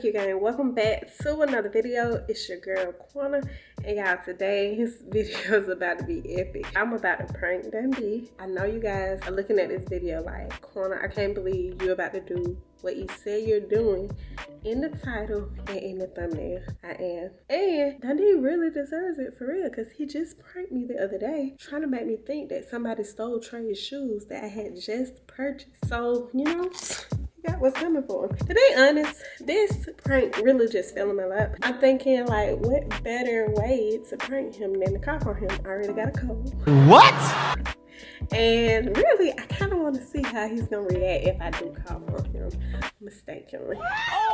you gang? Welcome back to another video. It's your girl Quona, and y'all, today's video is about to be epic. I'm about to prank Dundee. I know you guys are looking at this video like, Quona, I can't believe you're about to do what you say you're doing in the title and in the thumbnail. I am. And Dundee really deserves it for real, because he just pranked me the other day trying to make me think that somebody stole Trey's shoes that I had just purchased. So, you know, got what's coming for him. To be honest, this prank really just fell in my lap. I'm thinking like, what better way to prank him than to call on him? I already got a code. What? And really, I kind of want to see how he's gonna react if I do call on him mistakenly.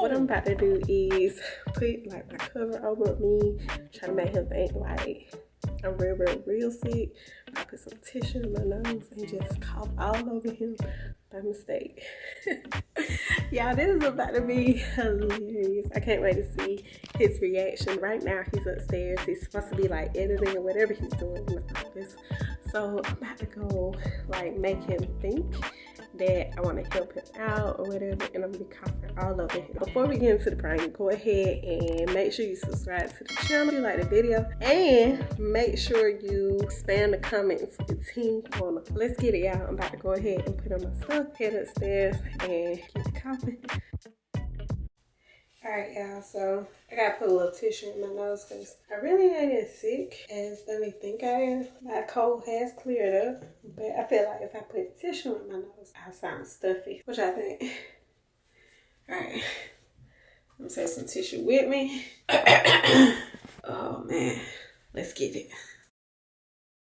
What I'm about to do is put like my cover over me, try to make him think like I'm real sick. I put some tissue in my nose and just cough all over him by mistake. Y'all, this is about to be hilarious. I can't wait to see his reaction. Right now, he's upstairs. He's supposed to be like editing or whatever he's doing in the office. So I'm about to go like make him think that I want to help him out or whatever, and I'm gonna be coughing all over him. Before we get into the prank, go ahead and make sure you subscribe to the channel, you like the video, and make sure you spam the comments with Team Quona. Let's get it, y'all. I'm about to go ahead and put on my stuff, head upstairs, and keep it coughing. Alright, y'all, so I gotta put a little tissue in my nose because I really ain't as sick as I think I am. My cold has cleared up, but I feel like if I put tissue in my nose, I'll sound stuffy. What y'all think? Alright, I'm gonna take some tissue with me. Oh man, let's get it.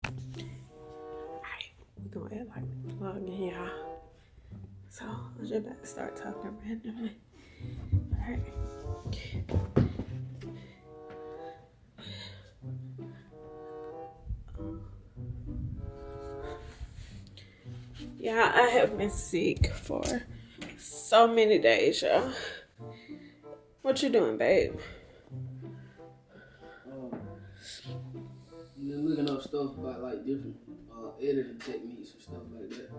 Alright, we're gonna act like we're vlogging, y'all. So I'm just about to start talking randomly. Alright. Yeah, I have been sick for so many days, y'all. What you doing, babe? Looking up stuff about like different editing techniques and stuff like that.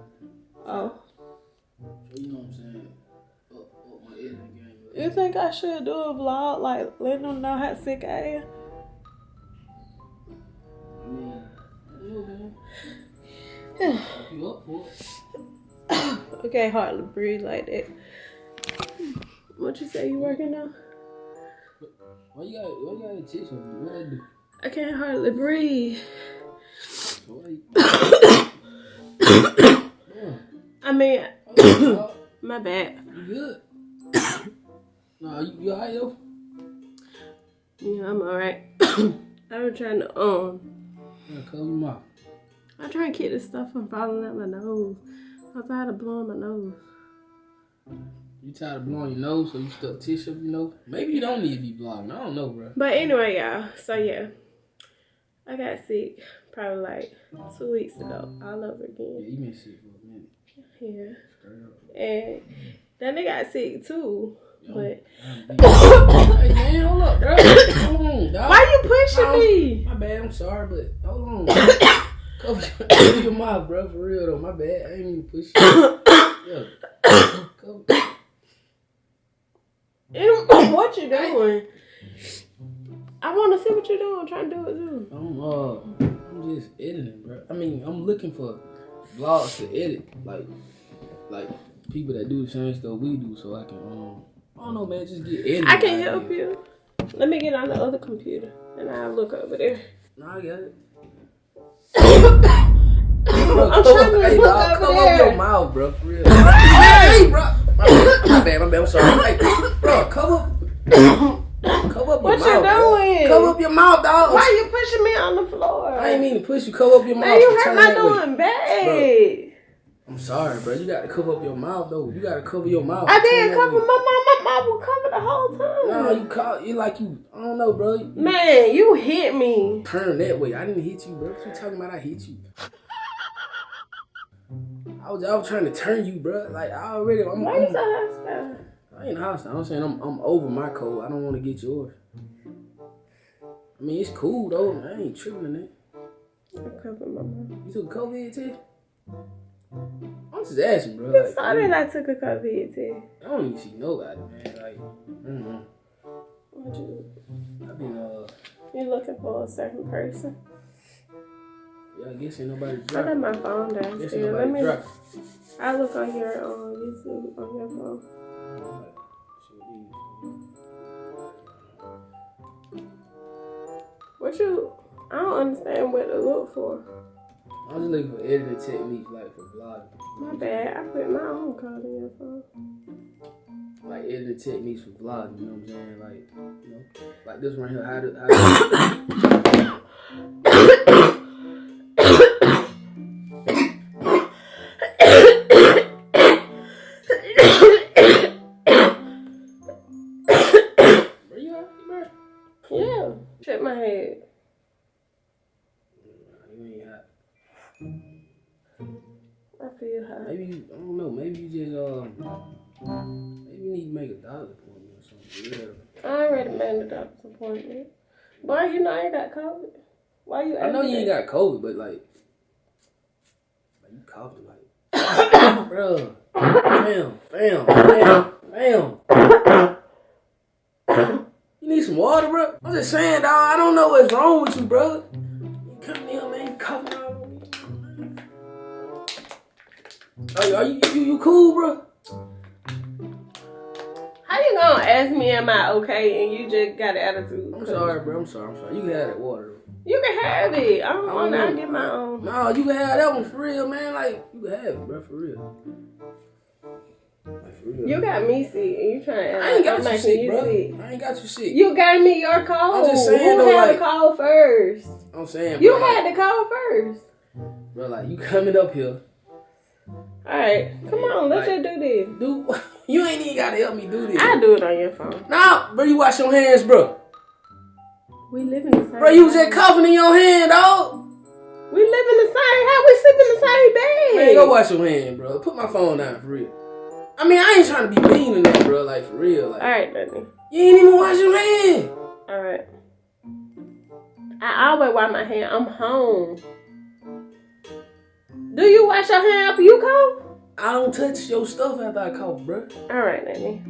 Oh. So you know what I'm saying? Up my editing game. You think I should do a vlog, like letting them know how sick I am? I mean, I don't know, man. If you up for it. I can't hardly breathe like that. What you say you working on? Why you got a tissue? What I do? I can't hardly breathe. So why you... I mean, my bad. You good? Nah, you alright though? Yeah, I'm alright. I was trying to Yeah, cover your mouth. I'm trying to keep this stuff from falling out my nose. I'm tired of blowing my nose. You tired of blowing your nose, so you stuck tissue up your nose? Maybe you don't need to be vlogging. I don't know, bro. But anyway, y'all. So yeah, I got sick probably like 2 weeks ago, all over again. Yeah, you been sick for a minute. Yeah. Straight up. And then they got sick too. Yo, but hey man, hold up, bro. Hold on, dog. Why you pushing me? My bad, I'm sorry, but hold on. Cover your mouth, bro, for real though. My bad, I ain't even push you. Yeah. What you doing? I want to see what you're doing. I'm trying to do it too. I'm just editing, bro. I mean, I'm looking for vlogs to edit, like people that do the same stuff we do, so I can I don't know, man, just get edited. I can help you. Let me get on the other computer and I'll look over there. No, I got it. Bro, I'm trying to look over cover there. up your mouth, bro, for real. Hey, bro. My bad, I'm sorry. Hey, bro, cover up your mouth. What you doing? Cover up your mouth, dog. Why you pushing me on the floor? I ain't mean to push you. Cover up your mouth. Man, you hurt my that doing bad. Bro, I'm sorry, bro. You got to cover up your mouth, though. You got to cover your mouth. I didn't cover my mouth. My mouth was covered the whole time. No, you like you. I don't know, bro. Man, you hit me. Turn that way. I didn't hit you, bro. What you talking about? I hit you. I was trying to turn you, bro. Like I already. Why you so hostile? I ain't hostile. I'm saying I'm over my code. I don't want to get yours. I mean, it's cool though. I ain't tripping in that. I covered my mouth. You took a COVID test? I'm just asking, bro. You saw that I took a COVID test. I don't even see nobody, man. Like, What you? I've been You looking for a certain person? Yeah, I guess ain't nobody I dropping. got my phone Guess downstairs. ain't Let nobody me. dropping. I look on your YouTube on your phone. What you? I don't understand what to look for. I was looking for editing techniques, like for vlogging. My bad. I put my own code in your phone. Like editing techniques for vlogging, you know what I'm saying? Like, you know, like this right here. How to Bro, you alright, bro? Yeah. Check my head. You ain't hot. I feel hot. Maybe you, I don't know. Maybe you just maybe you need to make a doctor's appointment or something. Yeah. I already made a doctor's appointment. Boy, you know I ain't got COVID. Why you? I know you ain't got COVID, but like you coughing like, bro. Fam. You need some water, bro? I'm just saying, dog. I don't know what's wrong with you, bro. You come here, man. You coughing all over me. Are you cool, bro? How you gonna ask me am I okay and you just got an attitude? I'm sorry, bro. I'm sorry. You can have that water, though. You can have it. I don't want to get my own. No, you can have that one for real, man. Like, you can have it, bro, for real. Like, for real. You got me sick and you trying to I ain't got you making sick, you bro. sick. I ain't got you sick. You gave me your cold. I'm just saying, Who though, had like, the cold first? I'm saying, You bro, had the cold first. bro, like, you coming up here. Alright, come on, let's Like, just do this. Dude, you ain't even gotta help me do this. I do it on your phone. Nah, bro, you wash your hands, bro. We live in the same Bro, you was house. just coughing in your hand, dog. We live in the same house. We sleep in the same bed. Man, go wash your hand, bro. Put my phone down, for real. I mean, I ain't trying to be mean in that, bro. Like, for real. Like, Alright, Danny. you ain't even wash your hand. Alright. I always wash my hand. I'm home. Do you wash your hand after you cough? I don't touch your stuff after I cough, bro. Alright, Danny.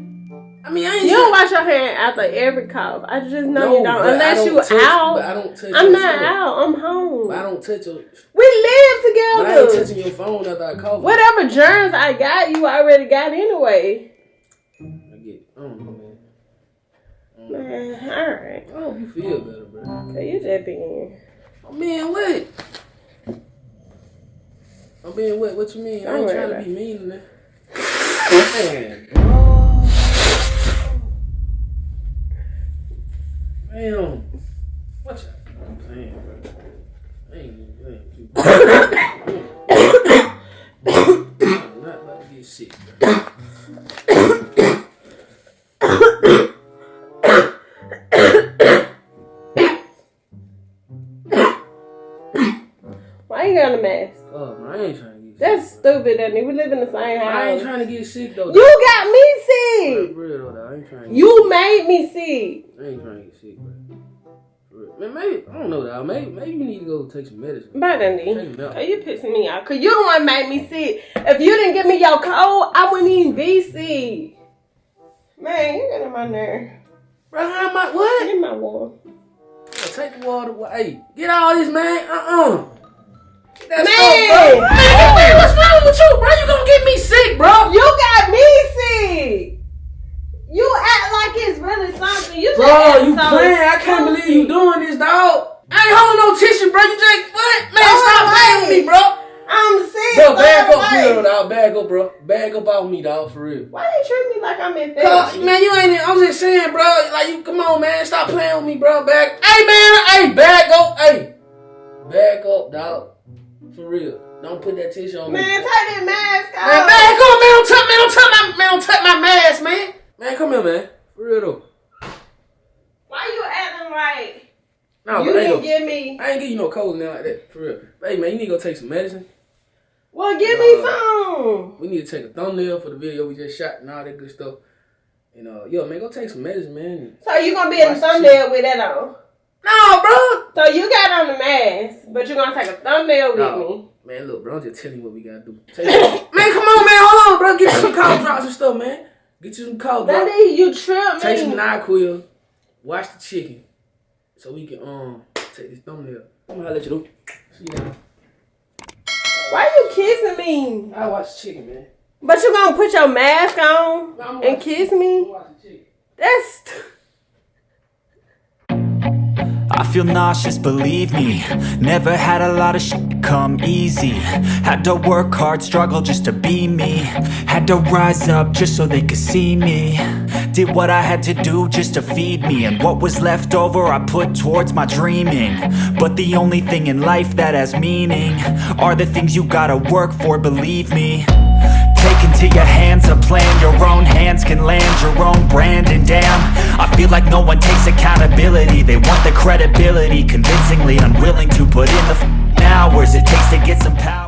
I mean, I ain't. You don't wash your hand after every cough. I just know No, you don't. but Unless I don't you touch, out. But I don't touch I'm your not stuff. out. I'm home. But I don't touch your. We live But I ain't together. touching your phone after I cough. Whatever germs I got, you already got anyway. I get. I don't know, man. Man, alright. I hope you feel better, bro. So you just being. I'm being what? I'm being what? What you mean? I ain't trying to be mean in that. Man, bro. Damn. What you? I'm saying, bro. I ain't too bad. I'm not about to get sick, bro. Why you got a mask? Oh, man, I ain't trying to get sick. That's stupid, Danny. We live in the same house. I ain't trying to get sick, though. You got me sick. For real, though. I ain't trying to get You made me sick. I ain't trying to get sick, bro. For real. Man, maybe, I don't know, dog. Maybe you need to go take some medicine. Bye, Danny. Take them out. Oh, you pissing me off. Because you the one made me sick. If you didn't give me your cold, I wouldn't even be sick. Man, you getting on my nerve. Bro, how am I? What? Give me my water. Take the water away. Hey, get all this, man. That's Man. bro. Man, what's wrong with you, bro? You gonna get me sick, bro? You got me sick. You act like it's really something. You just Bro, act you so playing. I can't believe you doing this, dog. I ain't holding no tissue, bro. You just, what? Man, stop playing with me, bro. I'm sick. Bro, bag up Like, for real, dog. Bag up, bro. Bag up off me, dog, for real. why you treat me like I'm infectious? Man, you ain't. I'm just saying, bro. Like, you, come on, man. Stop playing with me, bro. Back. Hey, man. Hey, bag up. Hey, bag up, dog. For real. Don't put that tissue on me. Man, take that mask off. Man, bag up, man. Don't touch my mask, man. Man, come here, man. For real though. Why you acting like No, you but ain't didn't no, give me? I ain't give you no cold now like that. For real. Hey, man, you need to go take some medicine. Well, give me some. We need to take a thumbnail for the video we just shot and all that good stuff. And yo, man, go take some medicine, man. So you gonna be in the thumbnail with that on? No, bro. So you got on the mask, but you gonna take a thumbnail with me? Man, look, bro, I'm just telling you what we gotta do. Man, come on, man, hold on, bro. Get you some cold drops and stuff, man. Get you some cold drops. Daddy, you trip me. Take some NyQuil. watch the chicken so we can take this thumbnail. I'm gonna let you do. See you now. Why you kissing me? I watch the chicken, man. But you gonna put your mask on and kiss me? Watch the chicken. That's... I feel nauseous, believe me. Never had a lot of shit come easy. Had to work hard, struggle just to be me. Had to rise up just so they could see me. Did what I had to do just to feed me. And what was left over I put towards my dreaming. But the only thing in life that has meaning are the things you gotta work for, believe me. Take into your hands a plan. Your own hands can land your own brand. And damn, I feel like no one takes accountability. They want the credibility, convincingly unwilling to put in the hours it takes to get some power.